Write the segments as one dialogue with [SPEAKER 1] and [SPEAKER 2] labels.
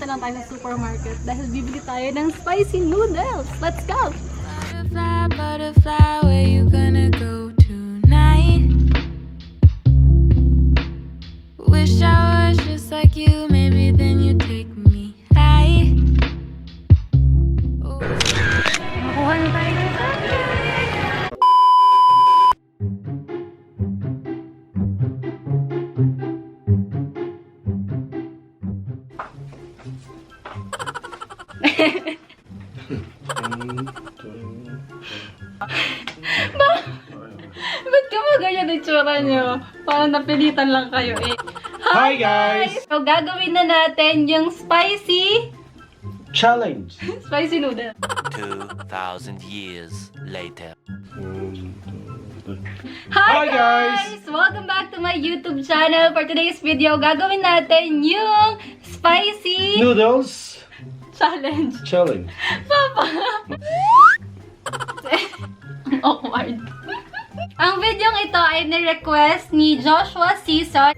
[SPEAKER 1] Pupunta lang tayo sa supermarket dahil bibili tayo ng spicy noodles. Let's go!
[SPEAKER 2] Butterfly, butterfly, where you gonna go tonight? Wish I was just like you, maybe then you take me high. Oh.
[SPEAKER 1] Nakuha na tayo ng Ba't ka ba ganyan ang tsura nyo? Parang napilitan lang kayo eh.
[SPEAKER 3] Hi guys!
[SPEAKER 1] So, gagawin na natin yung spicy
[SPEAKER 3] Challenge!
[SPEAKER 1] spicy noodle.
[SPEAKER 4] 2,000 years later.
[SPEAKER 1] Hi
[SPEAKER 3] Hi, guys!
[SPEAKER 1] Welcome back to my YouTube channel. For today's video, gagawin natin yung spicy
[SPEAKER 3] Noodles
[SPEAKER 1] challenge.
[SPEAKER 3] challenge.
[SPEAKER 1] Papa! Awkward. Ang video ito ay ni-request ni Joshua Season.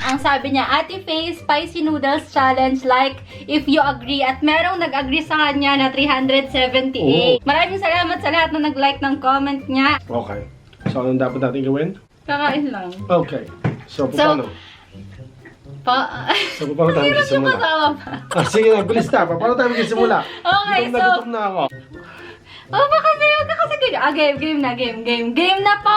[SPEAKER 1] Ang sabi niya, Ate Faye, Spicy Noodles Challenge, like, if you agree. At merong nag-agree sa kanya na 378. Maraming salamat sa lahat na nag-like ng comment niya.
[SPEAKER 3] Okay. So, anong dapat natin gawin?
[SPEAKER 1] Kakain lang.
[SPEAKER 3] Okay. So, paano?
[SPEAKER 1] So,
[SPEAKER 3] paano tayo
[SPEAKER 1] Hirap yung
[SPEAKER 3] magsimula?
[SPEAKER 1] kasama pa.
[SPEAKER 3] Sige na, bilis na. Paano tayo magsimula?
[SPEAKER 1] Okay, so...
[SPEAKER 3] Nagutom na ako.
[SPEAKER 1] Oh, baka sa'yo ka kasi ganyan. Game na, game na po!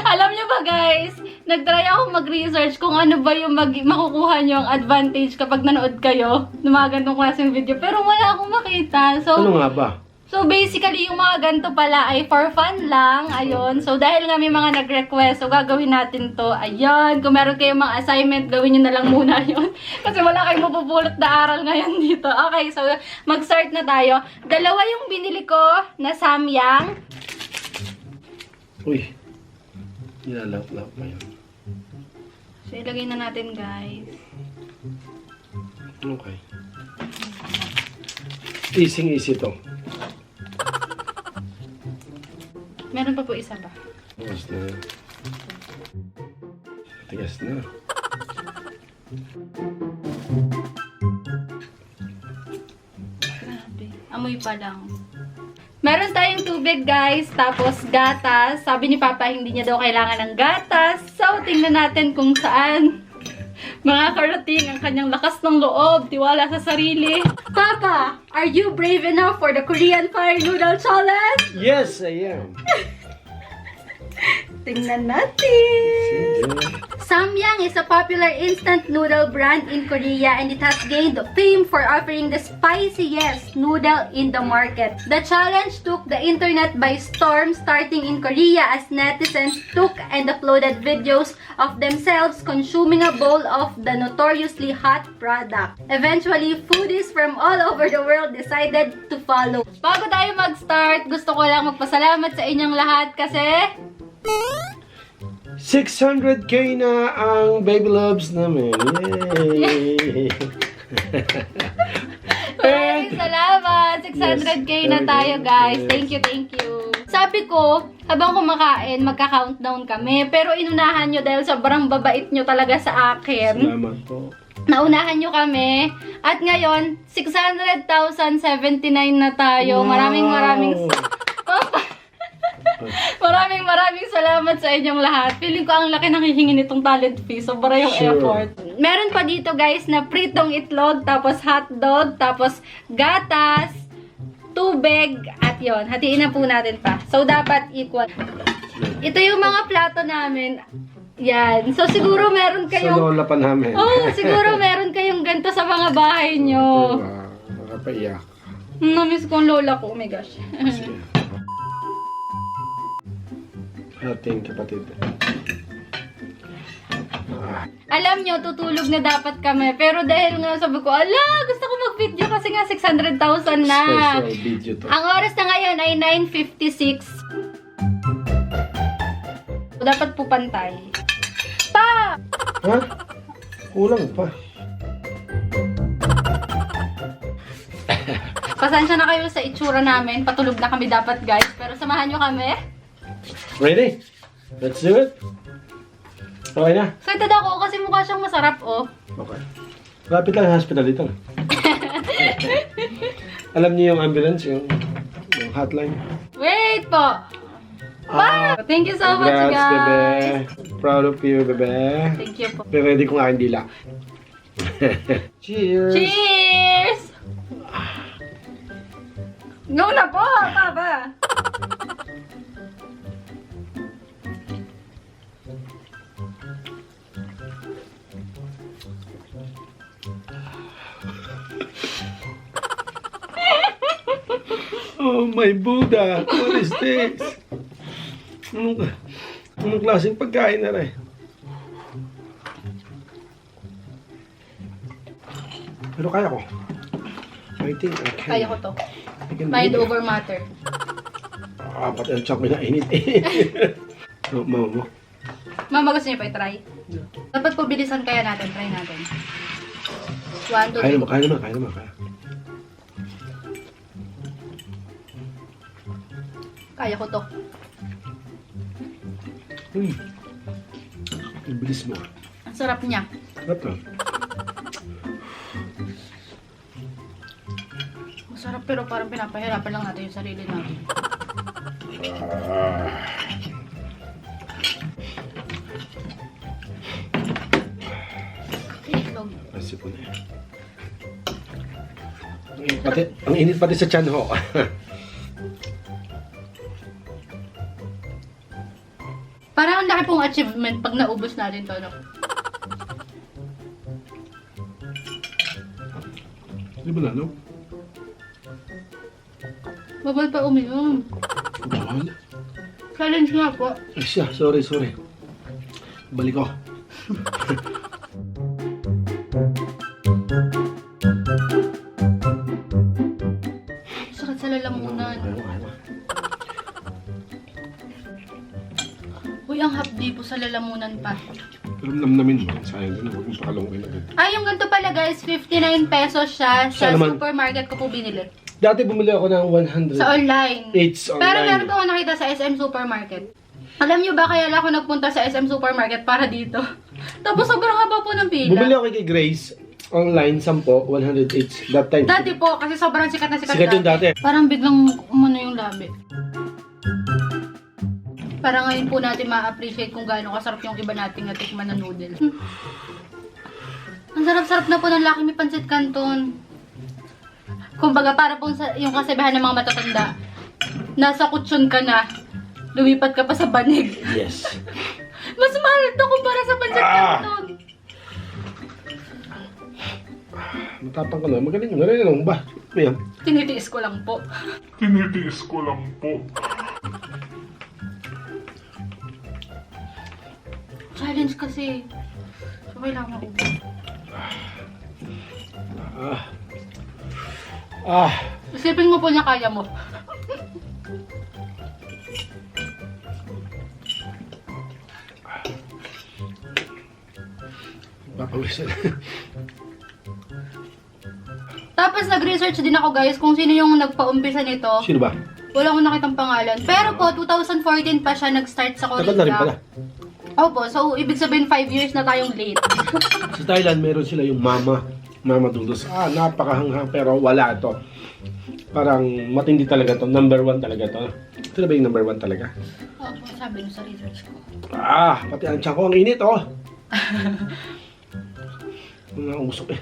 [SPEAKER 1] Alam niyo ba guys, nag-try ako mag-research kung ano ba yung makukuha nyo ang advantage kapag nanood kayo ng mga ganitong klaseng video. Pero wala akong makita. So,
[SPEAKER 3] Ano nga ba?
[SPEAKER 1] So basically, yung mga ganito pala ay for fun lang. Ayun. So dahil nga may mga nag-request, so gagawin natin to. Ayun. Kung meron kayong mga assignment, gawin nyo na lang muna yun. Kasi wala kayong mapupulot na aral ngayon dito. Okay, so mag-start na tayo. Dalawa yung binili ko na Samyang.
[SPEAKER 3] Uy. Nilalap-lap pa yun.
[SPEAKER 1] So ilagay na natin guys.
[SPEAKER 3] Okay. Easy to.
[SPEAKER 1] Meron pa po isa ba?
[SPEAKER 3] Tigas na. Tigas na.
[SPEAKER 1] Grabe. Amoy pa lang. Meron tayong tubig guys, tapos gatas. Sabi ni Papa hindi niya daw kailangan ng gatas. So tingnan natin kung saan makakarating ang kanyang lakas ng loob, tiwala sa sarili. Papa, are you brave enough for the Korean Fire Noodle Challenge?
[SPEAKER 3] Yes, I am.
[SPEAKER 1] Tingnan natin.
[SPEAKER 3] Sige.
[SPEAKER 1] Samyang is a popular instant noodle brand in Korea and it has gained fame for offering the spiciest noodle in the market. The challenge took the internet by storm starting in Korea as netizens took and uploaded videos of themselves consuming a bowl of the notoriously hot product. Eventually, foodies from all over the world decided to follow. Bago tayo mag-start, gusto ko lang magpasalamat sa inyong lahat kasi
[SPEAKER 3] 600k na ang baby loves namin. Yay!
[SPEAKER 1] Maraming salamat! 600k na tayo, guys. Thank you. Sabi ko, habang kumakain, magka-countdown kami. Pero inunahan nyo dahil sobrang babait nyo talaga sa akin.
[SPEAKER 3] Salamat po.
[SPEAKER 1] Naunahan nyo kami. At ngayon, 600,079 na tayo.
[SPEAKER 3] Wow.
[SPEAKER 1] Maraming salamat sa inyong lahat. Feeling ko ang laki ng hihingi nitong talent fee. Sobra yung effort. Meron pa dito guys na pritong itlog, tapos hotdog, tapos gatas, tubig, at yon. Hatiin na po natin pa. So, dapat equal. Ito yung mga plato namin. Yan. So, siguro meron
[SPEAKER 3] Sa
[SPEAKER 1] kayong...
[SPEAKER 3] lola pa namin.
[SPEAKER 1] Oh, siguro meron kayong ganito sa mga bahay nyo.
[SPEAKER 3] Nakapaiyak.
[SPEAKER 1] Namiss ko ang lola ko. Oh my gosh.
[SPEAKER 3] Sige. Ating kapatid.
[SPEAKER 1] Alam nyo, tutulog na dapat kami. Pero dahil nga sabi ko, ala, gusto ko mag-video kasi nga 600,000 na.
[SPEAKER 3] Special video to.
[SPEAKER 1] Ang oras na ngayon ay 9:56. Dapat po pantay. Pa!
[SPEAKER 3] Ha? Kulang pa.
[SPEAKER 1] Pasensya na kayo sa itsura namin. Patulog na kami dapat guys. Pero samahan nyo kami.
[SPEAKER 3] Ready? Let's do it. Okay na?
[SPEAKER 1] Excited ako kasi mukha siyang masarap, oh.
[SPEAKER 3] Okay. Lapit lang ang hospital dito. Alam niyo yung ambulance, yung hotline.
[SPEAKER 1] Wait po! Thank you so much,
[SPEAKER 3] Congrats,
[SPEAKER 1] guys!
[SPEAKER 3] bebe. Proud of you, bebe.
[SPEAKER 1] Thank you po.
[SPEAKER 3] Pero ready ko nga aking dila. Cheers!
[SPEAKER 1] Cheers! No na po! Baba!
[SPEAKER 3] Oh my Buddha! What is this? Anong klaseng pagkain na rin? Pero kaya ko. I think I can.
[SPEAKER 1] Kaya ko to.
[SPEAKER 3] I can
[SPEAKER 1] Mind
[SPEAKER 3] do it.
[SPEAKER 1] over matter.
[SPEAKER 3] Pati ang chok na init. So, mama mo.
[SPEAKER 1] Mama, gusto niyo pa i-try? Dapat po bilisan kaya natin. Try natin. 1, 2, 3.
[SPEAKER 3] Kaya naman.
[SPEAKER 1] Kaya ko to.
[SPEAKER 3] Ang bilis mo.
[SPEAKER 1] Ang sarap niya.
[SPEAKER 3] Sarap to.
[SPEAKER 1] Masarap pero parang pinapahirapan lang natin yung sarili natin. Itlog.
[SPEAKER 3] Kasi po na yan. Ang init pati sa tiyan ho.
[SPEAKER 1] Parang ang laki pong achievement pag naubos natin to, no?
[SPEAKER 3] Di ba lalo?
[SPEAKER 1] Bawal pa uminom.
[SPEAKER 3] Bawal.
[SPEAKER 1] Challenge nga po.
[SPEAKER 3] Ay siya, sorry. Balik ko.
[SPEAKER 1] Sakit sa lalamunan.
[SPEAKER 3] Ayaw.
[SPEAKER 1] Uy, ang hapdi po sa lalamunan pa.
[SPEAKER 3] Pero namnamin mo. Sayang din. Huwag mong pakalungkin agad.
[SPEAKER 1] Ay, yung ganito pala guys, 59 pesos siya. Sa
[SPEAKER 3] Siya naman.
[SPEAKER 1] supermarket ko po binili.
[SPEAKER 3] Dati bumili ako ng 100.
[SPEAKER 1] Sa online.
[SPEAKER 3] It's online.
[SPEAKER 1] Pero meron po ako nakita sa SM Supermarket. Alam niyo ba kaya lang ako nagpunta sa SM Supermarket para dito? Tapos sobrang haba po ng pila.
[SPEAKER 3] Bumili ako kay Grace. Online, 10, 100 each. That time.
[SPEAKER 1] Dati po, kasi sobrang sikat na sikat,
[SPEAKER 3] Sikat yun dati.
[SPEAKER 1] Parang biglang umano yung labi. Para ngayon po natin ma-appreciate kung gaano kasarap yung iba nating natikman na noodle. Ang sarap-sarap na po ng Lucky Me Pancit Canton. Kumbaga, para pong yung kasabihan ng mga matatanda, nasa kutsyon ka na, lumipat ka pa sa banig.
[SPEAKER 3] Yes.
[SPEAKER 1] Mas mahal ito kumpara sa Pancit Canton.
[SPEAKER 3] Matapang ka na. Magaling lang ba? Ayan.
[SPEAKER 1] Tinitiis ko lang po. Challenge kasi. So, kailangan ko. Isipin mo po niya kaya mo.
[SPEAKER 3] Papawisan.
[SPEAKER 1] Tapos nag-research din ako guys kung sino yung nagpa-umpisa nito.
[SPEAKER 3] Sino ba?
[SPEAKER 1] Wala akong nakitang pangalan. Pero po, 2014 pa siya nag-start sa Korea.
[SPEAKER 3] Tagal na rin pala.
[SPEAKER 1] Opo, so ibig sabihin 5 years na tayong late.
[SPEAKER 3] Sa Thailand, meron sila yung Mama Noodles. Napakahanghang pero wala to. Parang matindi talaga to. Number 1 talaga to. Ito na ba yung number 1 talaga?
[SPEAKER 1] Opo, sabi nyo sa research ko.
[SPEAKER 3] Pati ang tiyan ko ang init, oh. Mga usok eh.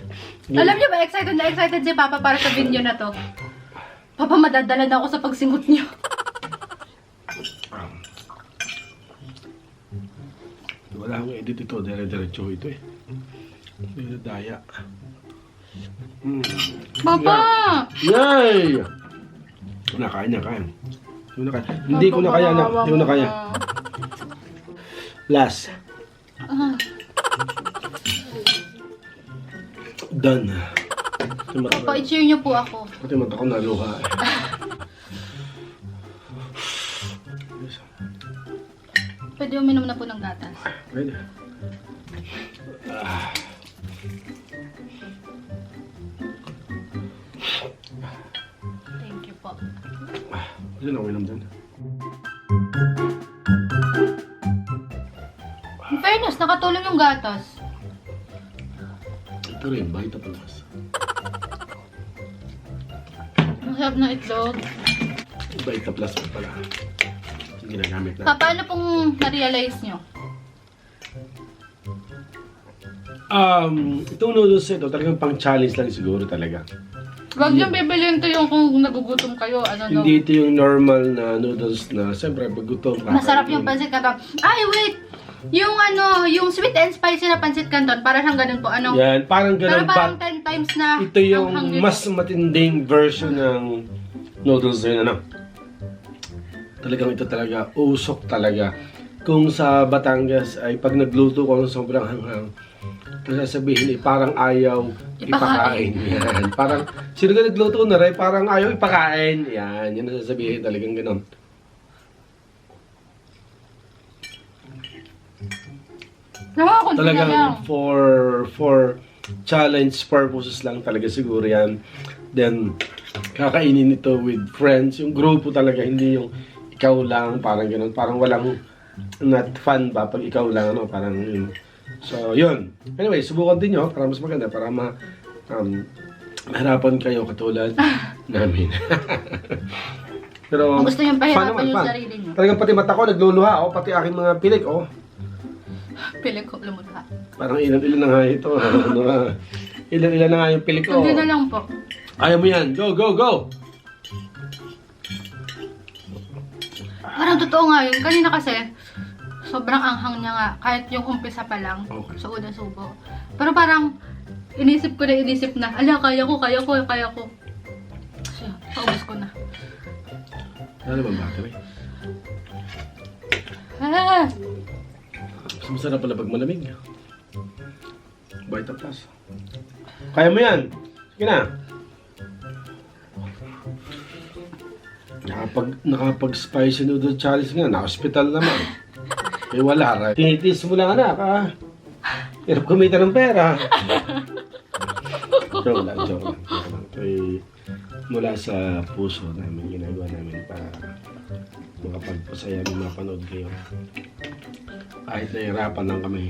[SPEAKER 1] Alam niyo ba, excited na excited si Papa para sa video na to. Papa, madadala na ako sa pagsingot niyo.
[SPEAKER 3] Wala akong edit ito. Dire-diretso ito eh. Daya.
[SPEAKER 1] Papa!
[SPEAKER 3] Yay! Nakain. Hindi ko na kaya. Hindi ko na kaya. Last. Done.
[SPEAKER 1] Papa, i-cheer niyo po ako.
[SPEAKER 3] Pati mata ko naluha.
[SPEAKER 1] Pwede uminom na po ng gatas.
[SPEAKER 3] Pwede.
[SPEAKER 1] Thank you po.
[SPEAKER 3] Pwede na uminom din.
[SPEAKER 1] In fairness Fairness, nakatulong yung gatas.
[SPEAKER 3] Ito rin, Vita Plus.
[SPEAKER 1] Ang sarap ng itlog.
[SPEAKER 3] Vita Plus pa pala. Yung ginagamit na.
[SPEAKER 1] Paano pong na-realize nyo?
[SPEAKER 3] Itong noodles ito, talagang pang-challenge lang siguro talaga.
[SPEAKER 1] Huwag yung bibilin to yung kung nagugutom kayo. Ano, no?
[SPEAKER 3] Hindi ito yung normal na noodles na siyempre pag gutom ka.
[SPEAKER 1] Masarap yung pancit canton. Ay, wait! Yung ano, yung sweet and spicy na pancit canton, para siyang ganun po. Ano?
[SPEAKER 3] Yan, parang
[SPEAKER 1] Pero
[SPEAKER 3] ganun
[SPEAKER 1] parang
[SPEAKER 3] pa.
[SPEAKER 1] 10 times na
[SPEAKER 3] Ito yung
[SPEAKER 1] anghang nito.
[SPEAKER 3] mas matinding version ng noodles na yun, ano. Talagang ito talaga, usok talaga. Kung sa Batangas ay pag nagluto ko ng sobrang hanghang, sasabihin parang ayaw ipakain. Yan. Parang, sino ka nagluto na rin, parang ayaw ipakain. Yan, yan ang sasabihin talagang ganun.
[SPEAKER 1] Nakakakunti na lang.
[SPEAKER 3] Talagang for challenge purposes lang talaga siguro yan. Then, kakainin ito with friends. Yung grupo talaga, hindi yung ikaw lang, parang ganun. Parang walang not fun ba pag ikaw lang, ano, parang yun. So, yun. Anyway, subukan din nyo para mas maganda, para mahirapan kayo katulad namin. Pero,
[SPEAKER 1] Kung gusto nyo pahirapan
[SPEAKER 3] fun naman,
[SPEAKER 1] yung
[SPEAKER 3] fun.
[SPEAKER 1] sarili nyo.
[SPEAKER 3] Talagang pati mata ko, nagluluha, oh, pati aking mga pilik, oh.
[SPEAKER 1] Piling ko lumula.
[SPEAKER 3] Parang ilan-ilan na nga ito. Ilan-ilan na nga yung pilik ko.
[SPEAKER 1] Hindi na lang po.
[SPEAKER 3] Ayaw mo yan. Go, go, go!
[SPEAKER 1] Parang totoo nga yun. Kanina kasi, sobrang anghang niya nga. Kahit yung umpisa pa lang.
[SPEAKER 3] Okay.
[SPEAKER 1] Sa unang subo. Pero parang, inisip na. Ala, kaya ko. So, paubos ko na.
[SPEAKER 3] Ano bang battery?
[SPEAKER 1] Ah!
[SPEAKER 3] Mas masarap pala pag malamig. Vita Plus. Kaya mo yan. Sige na. Nakapag-spicy noodle challenge nga. Na-hospital naman. Eh wala. Tinitis mo lang anak, ha? Hirap kumita ng pera. Joke lang. Ito'y mula sa puso namin. Ginagawa namin para makapagpasaya ng mapanood kayo. Kahit nahihirapan lang kami.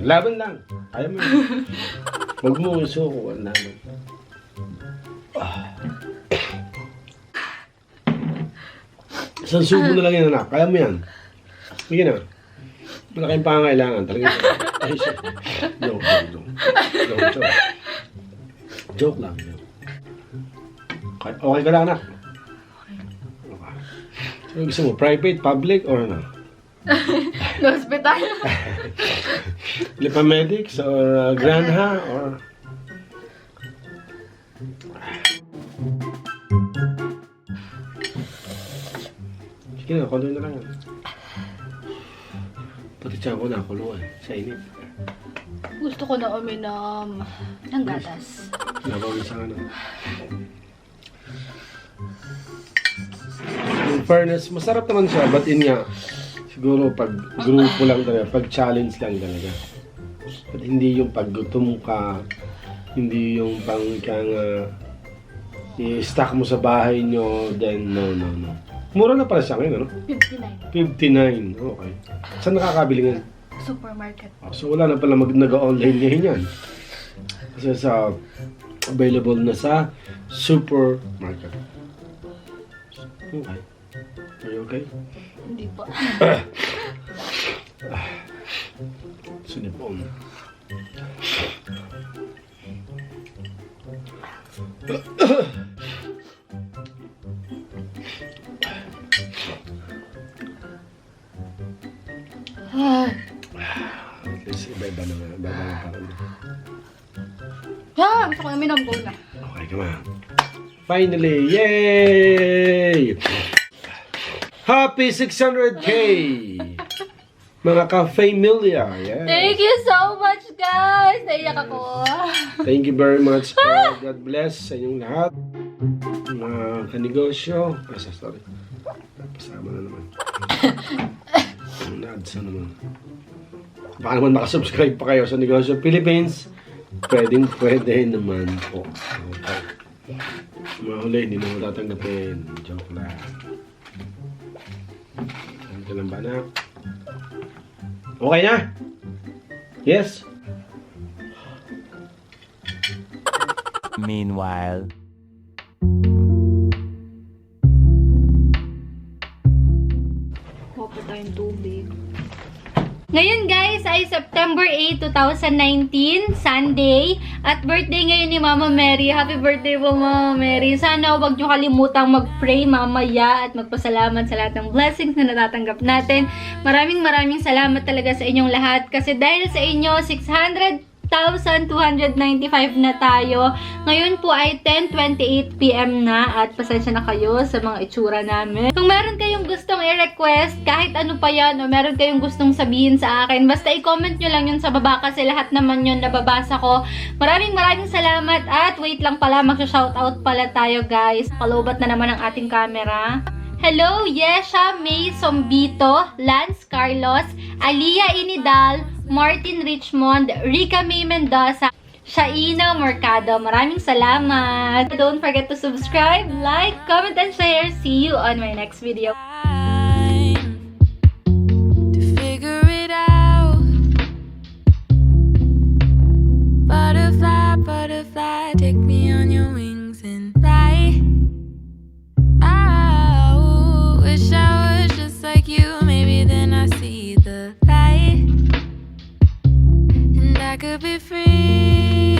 [SPEAKER 3] Laban lang. Kaya mo yun. Huwag mo isuko. Laban. Isang subo na lang yan, anak. Kaya mo yan. Sige na. Malaking pangangailangan. Talagang Joke lang. Okay ka lang, anak. Okay. So, gusto mo, private, public, or ano?
[SPEAKER 1] No hospital.
[SPEAKER 3] Lipamedics or Granha or sige na, kuloy na lang yan. Pati tiyan ko na kuluan sa init.
[SPEAKER 1] Gusto ko na uminom ng gatas.
[SPEAKER 3] Nabawin sa ano. In fairness, masarap naman siya, but in nga, siguro pag grupo lang talaga, pag challenge lang talaga. But hindi yung pag gutom ka, hindi yung pang kang i-stack mo sa bahay nyo, then no. Mura na pala siya ngayon, ano?
[SPEAKER 1] 59.
[SPEAKER 3] 59, okay. Saan nakakabili ngayon?
[SPEAKER 1] Supermarket.
[SPEAKER 3] So wala na pala nag-online ngayon yan. Kasi sa available na sa supermarket. Okay. Are you okay?
[SPEAKER 1] Hindi po.
[SPEAKER 3] Sinipon. At least iba-iba na parang.
[SPEAKER 1] Gusto ko na uminom ko na.
[SPEAKER 3] Okay, come on. Finally, yay! Happy 600K! Mga ka-familia, yes.
[SPEAKER 1] Thank you so much, guys! Naiyak ako.
[SPEAKER 3] Thank you very much po. God bless sa inyong lahat. Mga kanegosyo. Sorry. Pasama na naman. Nads na naman. Baka naman makasubscribe pa kayo sa Negosyo Philippines. Pwede naman po. Okay. Mga huli, hindi na mo tatanggapin. Joke lang. Saan ka lang ba, anak? Okay na? Yes?
[SPEAKER 4] Meanwhile.
[SPEAKER 1] Huwag pa tayong tubig. Ngayon guys ay September 8, 2019, Sunday. At birthday ngayon ni Mama Mary. Happy birthday po Mama Mary. Sana huwag nyo kalimutang mag-pray mamaya at magpasalamat sa lahat ng blessings na natatanggap natin. Maraming salamat talaga sa inyong lahat. Kasi dahil sa inyo, 600,295 na tayo. Ngayon po ay 10:28 PM na at pasensya na kayo sa mga itsura namin. Kung meron kayong gustong i-request, kahit ano pa yan, o meron kayong gustong sabihin sa akin, basta i-comment nyo lang yun sa baba kasi lahat naman yun nababasa ko. Maraming salamat at wait lang pala, mag-shoutout pala tayo guys. Palobat na naman ang ating camera. Hello, Yesha May Sombito, Lance Carlos, Aliyah Inidal, Martin Richmond, Rica May Mendoza, Shaina Mercado. Maraming salamat. Don't forget to subscribe, like, comment, and share. See you on my next video.
[SPEAKER 2] To figure it out. Butterfly, butterfly, take me on your wings and fly. Oh, wish I was just like you. Maybe then I see the light, and I could be free.